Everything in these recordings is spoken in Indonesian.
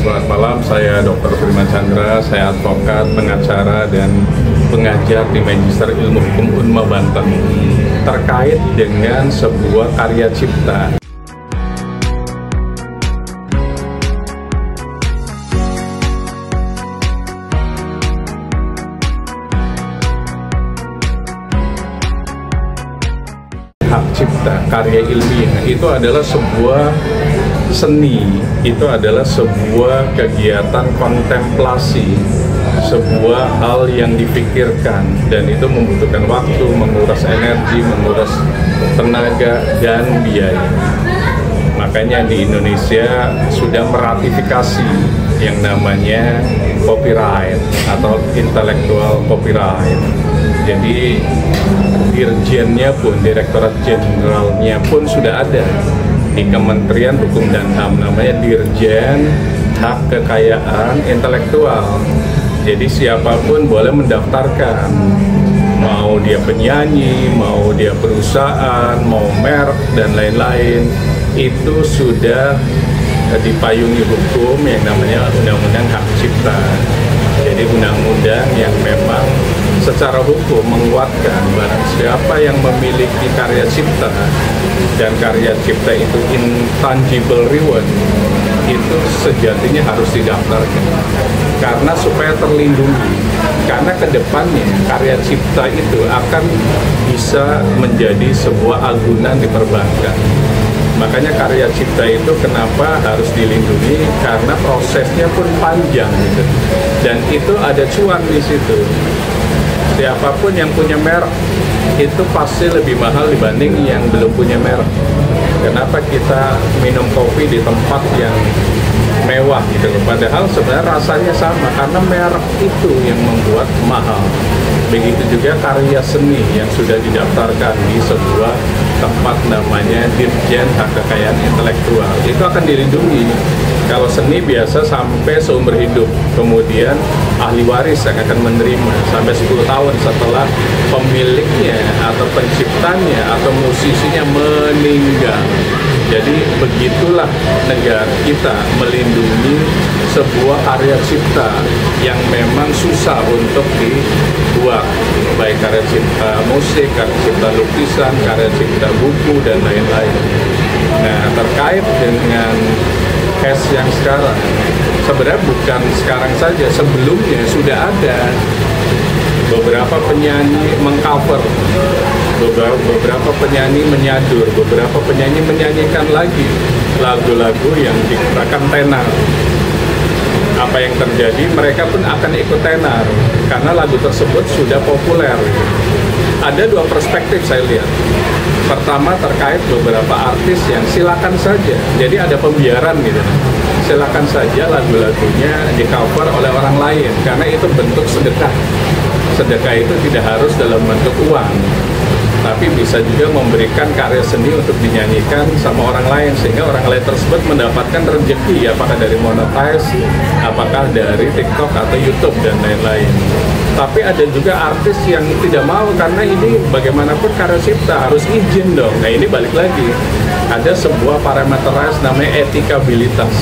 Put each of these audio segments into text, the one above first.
Selamat malam, saya Dr. Firman Chandra, saya advokat, pengacara, dan pengajar di Magister Ilmu Hukum Unma Banten terkait dengan sebuah karya cipta. Hak cipta, karya ilmiah itu adalah sebuah seni, itu adalah sebuah kegiatan kontemplasi, sebuah hal yang dipikirkan, dan itu membutuhkan waktu, menguras energi, menguras tenaga, dan biaya. Makanya di Indonesia sudah meratifikasi yang namanya copyright atau intellectual copyright. Jadi dirjennya pun, Direktorat Jenderalnya pun sudah ada di Kementerian Hukum dan HAM, namanya Dirjen Hak Kekayaan Intelektual. Jadi siapapun boleh mendaftarkan, mau dia penyanyi, mau dia perusahaan, mau merek, dan lain-lain. Itu sudah dipayungi hukum yang namanya Undang-Undang Hak Cipta. Jadi undang-undang yang memang secara hukum menguatkan barang siapa yang memiliki karya cipta, dan karya cipta itu intangible reward, itu sejatinya harus didaftarkan karena supaya terlindungi, karena kedepannya karya cipta itu akan bisa menjadi sebuah agunan di perbankan. Makanya karya cipta itu kenapa harus dilindungi, karena prosesnya pun panjang gitu. Dan itu ada cuan di situ. Siapapun yang punya merek itu pasti lebih mahal dibanding yang belum punya merek. Kenapa kita minum kopi di tempat yang mewah gitu loh, padahal sebenarnya rasanya sama karena merek itu yang membuat mahal. Begitu juga karya seni yang sudah didaftarkan di sebuah tempat namanya Dirjen Hak Kekayaan Intelektual, itu akan dilindungi. Kalau seni biasa sampai seumur hidup, kemudian ahli waris yang akan menerima sampai 10 tahun setelah pemiliknya atau penciptanya atau musisinya meninggal. Jadi begitulah negara kita melindungi sebuah karya cipta yang memang susah untuk dibuat, baik karya cipta musik, karya cipta lukisan, karya cipta buku, dan lain-lain. Nah, terkait dengan case yang sekarang, sebenarnya bukan sekarang saja, sebelumnya sudah ada beberapa penyanyi mengcover, beberapa penyanyi menyadur, beberapa penyanyi menyanyikan lagi lagu-lagu yang dikatakan tenar. Apa yang terjadi, mereka pun akan ikut tenar karena lagu tersebut sudah populer. Ada dua perspektif saya lihat. Pertama, terkait beberapa artis yang silakan saja, jadi ada pembiaran gitu, silakan saja lagu-lagunya di cover oleh orang lain karena itu bentuk sedekah. Sedekah itu tidak harus dalam bentuk uang, tapi bisa juga memberikan karya seni untuk dinyanyikan sama orang lain, sehingga orang lain tersebut mendapatkan rezeki, apakah dari monetize, apakah dari TikTok atau YouTube, dan lain-lain. Tapi ada juga artis yang tidak mau, karena ini bagaimanapun karya cipta harus izin dong. Nah, ini balik lagi, ada sebuah parameteris namanya etikabilitas,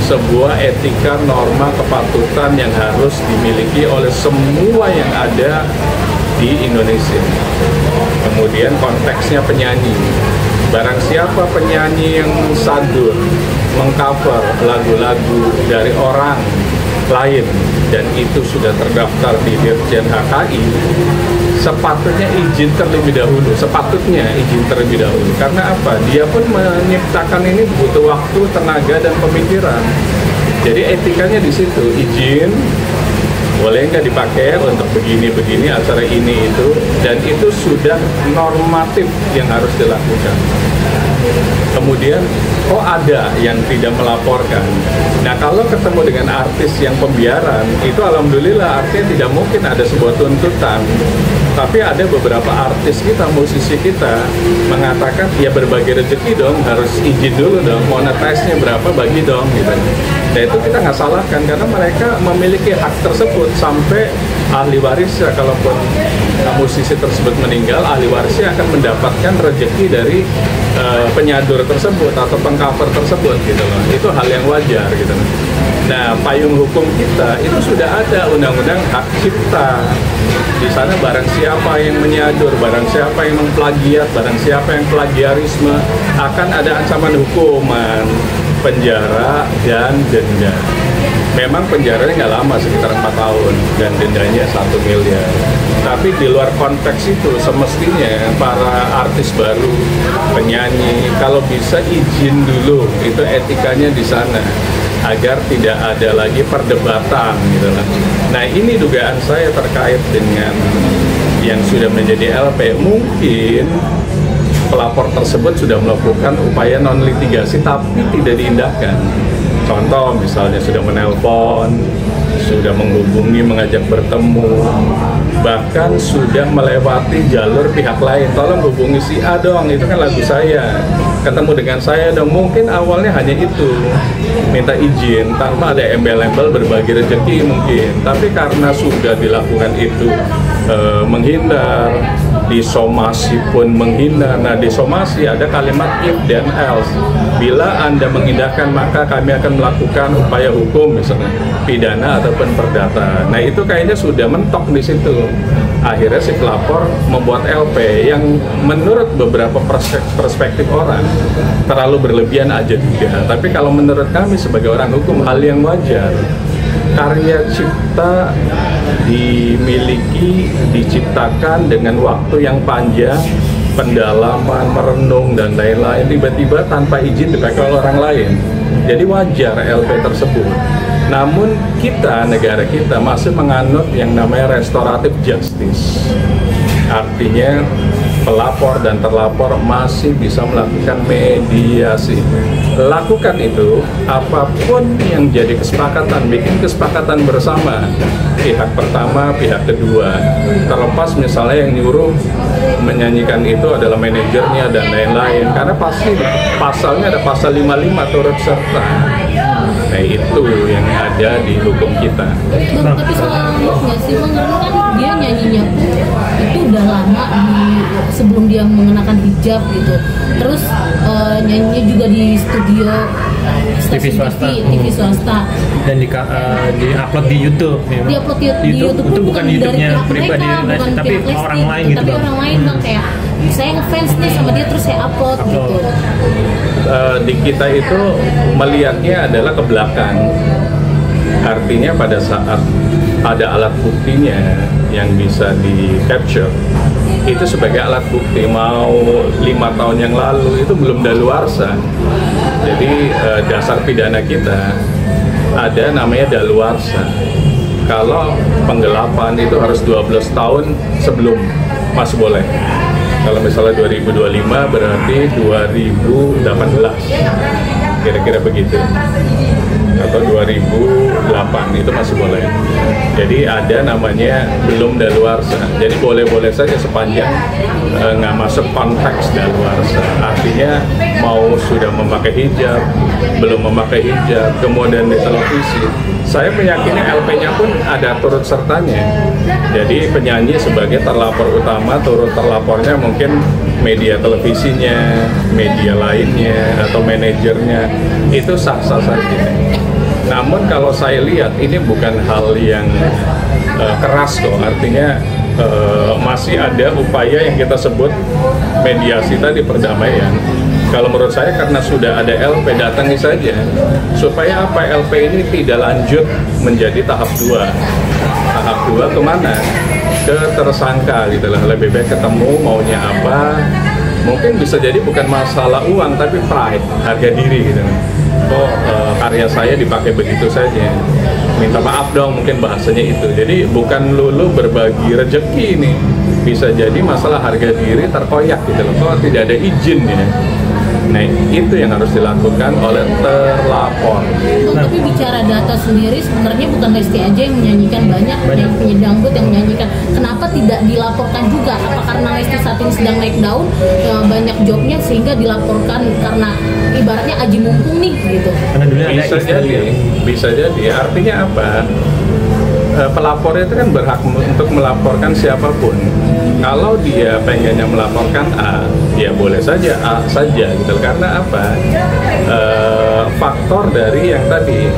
sebuah etika norma kepatutan yang harus dimiliki oleh semua yang ada di Indonesia. Kemudian konteksnya penyanyi, barang siapa penyanyi yang sadur mengcover lagu-lagu dari orang lain dan itu sudah terdaftar di Dirjen HKI, sepatutnya izin terlebih dahulu, karena apa? Dia pun menciptakan ini butuh waktu, tenaga, dan pemikiran. Jadi etikanya di situ, izin boleh nggak dipakai untuk begini-begini, acara ini itu, dan itu sudah normatif yang harus dilakukan. Kemudian, kok ada yang tidak melaporkan? Nah, kalau ketemu dengan artis yang pembiaran, itu alhamdulillah artinya tidak mungkin ada sebuah tuntutan. Tapi ada beberapa artis kita, musisi kita, mengatakan, ya berbagi rezeki dong, harus izin dulu dong, monetize-nya berapa, bagi dong, gitu. Nah, itu kita nggak salahkan, karena mereka memiliki hak tersebut sampai ahli waris, ya, kalaupun musisi tersebut meninggal, ahli warisnya akan mendapatkan rezeki dari penyadur tersebut atau pengcover tersebut, gitu loh. Itu hal yang wajar, gitu loh. Nah, payung hukum kita itu sudah ada undang-undang hak cipta. Di sana barang siapa yang menyadur, barang siapa yang memplagiat, barang siapa yang plagiarisme akan ada ancaman hukuman, penjara dan denda. Memang penjaranya nggak lama, sekitar 4 tahun, dan dendanya 1 miliar. Tapi di luar konteks itu, semestinya para artis baru, penyanyi, kalau bisa izin dulu, itu etikanya di sana, agar tidak ada lagi perdebatan gitu lah. Nah, ini dugaan saya terkait dengan yang sudah menjadi LP. Mungkin pelapor tersebut sudah melakukan upaya non litigasi tapi tidak diindahkan. Contoh misalnya sudah menelpon, sudah menghubungi, mengajak bertemu, bahkan sudah melewati jalur pihak lain. Tolong hubungi si A dong, itu kan lagu saya, ketemu dengan saya dong. Mungkin awalnya hanya itu, minta izin tanpa ada embel-embel berbagi rezeki mungkin. Tapi karena sudah dilakukan itu, menghindar, disomasi pun menghindar. Nah, disomasi ada kalimat if then else. Bila Anda mengindahkan, maka kami akan melakukan upaya hukum, misalnya pidana ataupun perdata. Nah, itu kayaknya sudah mentok di situ. Akhirnya si pelapor membuat LP yang menurut beberapa perspektif orang terlalu berlebihan aja juga. Tapi kalau menurut kami sebagai orang hukum, hal yang wajar. Karya cipta dimiliki, diciptakan dengan waktu yang panjang, pendalaman, merenung, dan lain-lain, tiba-tiba tanpa izin dipakai oleh orang lain. Jadi wajar LP tersebut. Namun kita, negara kita masih menganut yang namanya restoratif justice. Artinya pelapor dan terlapor masih bisa melakukan mediasi. Lakukan itu, apapun yang jadi kesepakatan, bikin kesepakatan bersama. Pihak pertama, pihak kedua. Terlepas misalnya yang nyuruh menyanyikan itu adalah manajernya dan lain-lain. Karena pasti pasalnya ada pasal 55 turut serta. Nah, itu yang ada di hukum kita. Tapi soal nggak sih, Bang, karena kan dia nyanyinya itu udah lama sebelum dia mengenakan hijab gitu. Terus nyanyinya juga di studio TV swasta. TV swasta. Dan di-upload di YouTube. Di-upload di YouTube itu bukan YouTube-nya pribadi, bukan tapi pihak orang Lesti, lain gitu. tapi orang lain, Bang, kayak saya ngefans nih sama dia terus saya upload. Gitu. Di kita itu melihatnya adalah ke belakang. Artinya pada saat ada alat buktinya yang bisa di capture, itu sebagai alat bukti. Mau 5 tahun yang lalu itu belum daluarsa. Jadi dasar pidana kita ada namanya daluarsa. Kalau penggelapan itu harus 12 tahun sebelum masih boleh. Kalau misalnya 2025 berarti 2018, kira-kira begitu, atau 2008 itu masih boleh. Jadi ada namanya belum daluarsa. Jadi boleh-boleh saja sepanjang nggak masuk konteks daluarsa. Artinya mau sudah memakai hijab, belum memakai hijab, kemudian di televisi. Saya meyakini LP-nya pun ada turut sertanya. Jadi penyanyi sebagai terlapor utama, turut terlapornya mungkin media televisinya, media lainnya, atau manajernya, itu sah-sah saja. Namun kalau saya lihat ini bukan hal yang keras kok, artinya masih ada upaya yang kita sebut mediasi tadi, perdamaian. Kalau menurut saya karena sudah ada LP, datangi saja supaya apa, LP ini tidak lanjut menjadi tahap 2. Tahap 2 kemana? Ke tersangka gitu lah, lebih baik ketemu maunya apa. Mungkin bisa jadi bukan masalah uang tapi pride, harga diri gitu. Kok karya saya dipakai begitu saja, minta maaf dong, mungkin bahasanya itu. Jadi bukan lulu berbagi rezeki ini, bisa jadi masalah harga diri terkoyak gitu loh, kok tidak ada izin ya. Nah, itu yang harus dilakukan oleh terlapor. Tapi bicara data sendiri, sebenarnya bukan Lesti aja yang menyanyikan, banyak penyanyi dangdut yang menyanyikan. Kenapa tidak dilaporkan juga? Apa karena Lesti saat ini sedang naik daun, banyak jobnya sehingga dilaporkan karena ibaratnya aji mumpung nih gitu? Karena dulu ada bisa jadi. Artinya apa? Pelapor itu kan berhak untuk melaporkan siapapun. Kalau dia pengennya melaporkan A, ya boleh saja A saja gitu. Karena apa? Faktor dari yang tadi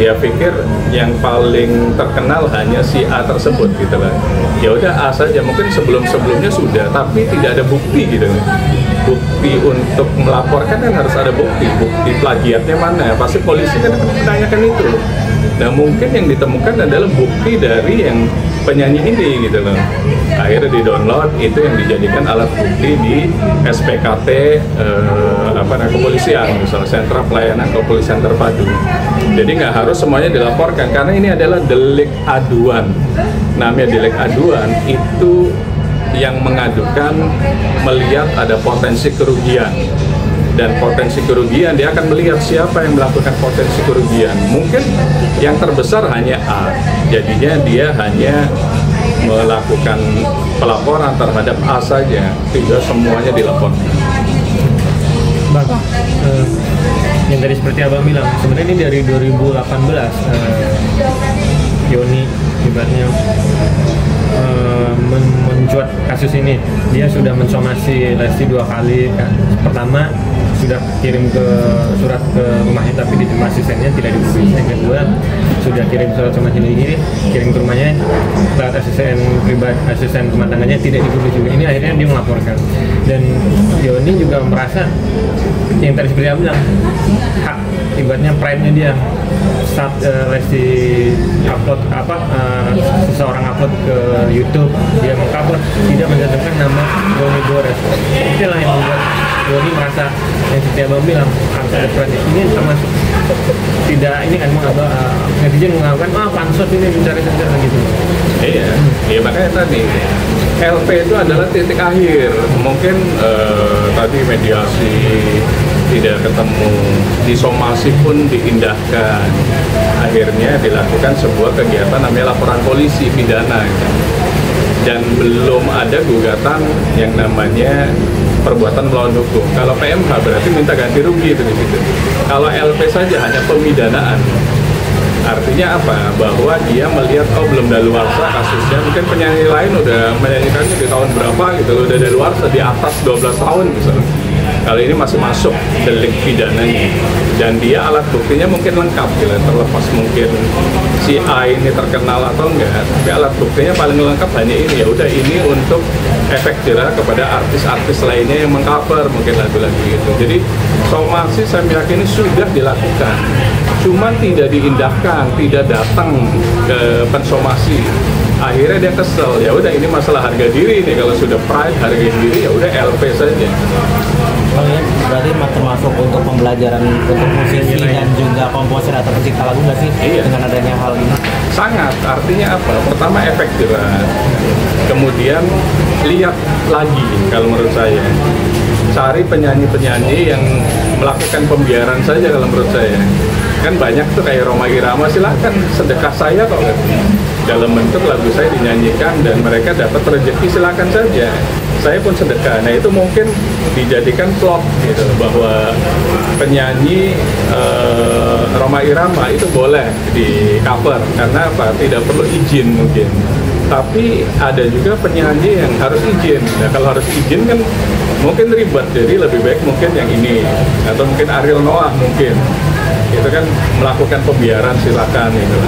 dia pikir yang paling terkenal hanya si A tersebut gitu lah. Ya udah A saja, mungkin sebelumnya sudah, tapi tidak ada bukti gitu. Bukti untuk melaporkan kan harus ada bukti plagiatnya mana, pasti polisi kan akan menanyakan itu. Nah mungkin yang ditemukan adalah bukti dari yang penyanyi ini gitu loh. Akhirnya di-download, itu yang dijadikan alat bukti di SPKT kepolisian, misalnya Sentra Pelayanan Kepolisian Terpadu. Jadi nggak harus semuanya dilaporkan, karena ini adalah delik aduan. Namanya delik aduan itu yang mengadukan melihat ada potensi kerugian. Dan potensi kerugian, dia akan melihat siapa yang melakukan potensi kerugian. Mungkin yang terbesar hanya A, jadinya dia hanya melakukan pelaporan terhadap A saja, tidak semuanya dilaporkan. Bang, yang tadi seperti Abang bilang, sebenarnya ini dari 2018 Yoni ibaratnya mencuat kasus ini. Dia sudah mensomasi Lesti 2 kali kan. Pertama sudah kirim ke surat ke rumahnya tapi diterima asistennya tidak dipublis. Yang kedua sudah kirim surat somasi lagi, kirim ke rumahnya lewat asisten pribadi, asisten rumah tangganya, tidak dipublis juga. Ini akhirnya dia melaporkan. Dan Yoni juga merasa yang tadi seperti aku bilang, hak ibaratnya pride-nya dia saat Lesti upload seseorang upload ke YouTube, dia mengcover tidak mencantumkan nama Yoni Dores. Itulah yang membuat Yoni merasa yang seperti Abang bilang harus ada pride. Ini termasuk tidak ini kan netizen mengatakan pansos ini mencari-cari gitu. Iya makanya tadi LP itu adalah titik akhir. Mungkin tadi mediasi tidak ketemu, disomasi pun diindahkan. Akhirnya dilakukan sebuah kegiatan namanya laporan polisi pidana. Dan belum ada gugatan yang namanya perbuatan melawan hukum. Kalau PMH berarti minta ganti rugi itu di situ. Kalau LP saja hanya pemidanaan. Artinya apa? Bahwa dia melihat belum daluarsa kasusnya. Mungkin penyanyi lain udah menyanyikannya di tahun berapa gitu, udah daluarsa di atas 12 tahun misalnya. Kalau ini masih masuk delik pidananya, dan dia alat buktinya mungkin lengkap gitu, terlepas mungkin si A ini terkenal atau enggak, tapi alat buktinya paling lengkap hanya ini. Ya udah, ini untuk efek jerah kepada artis-artis lainnya yang mengcover mungkin lagu-lagu itu. Jadi somasi saya meyakini sudah dilakukan, cuman tidak diindahkan, tidak datang ke pensomasi. Akhirnya dia kesel, ya udah ini masalah harga diri nih, kalau sudah pride harga diri ya udah LP saja. Bang, ini berarti termasuk untuk pembelajaran untuk musisi dan juga komposer atau pencipta lagu nggak sih? Iya. Dengan adanya hal ini? Sangat, artinya apa? Pertama efek jerah, kemudian lihat lagi kalau menurut saya, cari penyanyi-penyanyi yang melakukan pembiaran saja kalau menurut saya. Kan banyak tuh kayak Rhoma Irama, silahkan sedekah saya kok kan. Dalam bentuk lagu saya dinyanyikan dan mereka dapat rezeki, silakan saja. Saya pun sedekah. Nah itu mungkin dijadikan plot gitu, bahwa penyanyi Rhoma Irama itu boleh di cover karena apa? Tidak perlu izin mungkin. Tapi ada juga penyanyi yang harus izin. Nah kalau harus izin kan mungkin ribet, jadi lebih baik mungkin yang ini, atau mungkin Ariel Noah mungkin. Itu kan melakukan pembiaran, silakan gitu.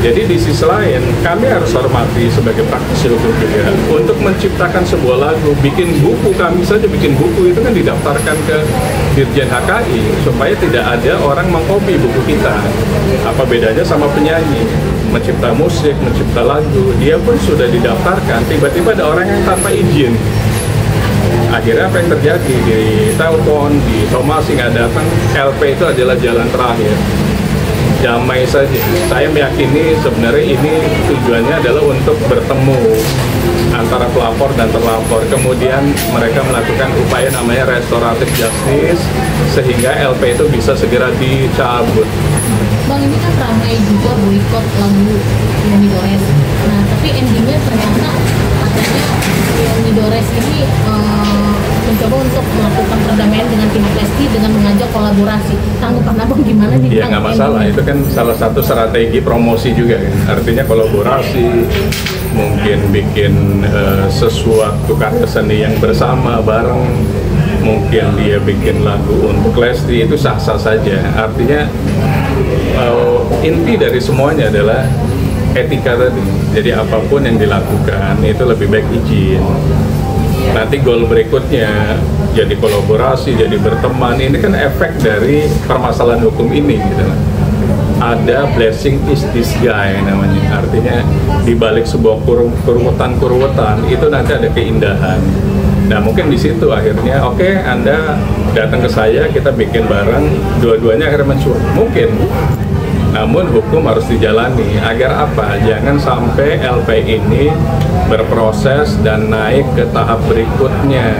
Jadi di sisi lain kami harus hormati sebagai praktisi hukum juga untuk menciptakan sebuah lagu, bikin buku. Kami saja bikin buku itu kan didaftarkan ke Dirjen HKI supaya tidak ada orang mengkopi buku kita. Apa bedanya sama penyanyi? Mencipta musik, mencipta lagu, dia pun sudah didaftarkan, tiba-tiba ada orang yang tanpa izin. Akhirnya apa yang terjadi? Di telepon, di somasi nggak datang, LP itu adalah jalan terakhir. Damai saja. Saya meyakini sebenarnya ini tujuannya adalah untuk bertemu antara pelapor dan terlapor. Kemudian mereka melakukan upaya namanya restoratif justice sehingga LP itu bisa segera dicabut. Bang, ini kan ramai juga boikot lagu Yoni Dores. Nah, tapi endingnya ternyata katanya Yoni Dores ini mencoba untuk melakukan perdamaian dengan tim Lesti dengan mengajak kolaborasi. Tanggapan Abang gimana nih? Ya nggak masalah, itu kan salah satu strategi promosi juga kan. Artinya kolaborasi, mungkin bikin sesuatu karya seni yang bersama bareng. mungkin dia bikin lagu untuk Lesti, itu sah-sah saja. Artinya inti dari semuanya adalah etika tadi. Jadi apapun yang dilakukan itu lebih baik izin. Nanti goal berikutnya jadi kolaborasi, jadi berteman. Ini kan efek dari permasalahan hukum ini gitu. Ada blessing is disguise namanya. Artinya di balik sebuah kuruwetan itu nanti ada keindahan. Nah mungkin di situ akhirnya oke, Anda datang ke saya, kita bikin bareng, dua-duanya akhirnya mencuat. Mungkin. Namun hukum harus dijalani agar apa? Jangan sampai LP ini berproses dan naik ke tahap berikutnya.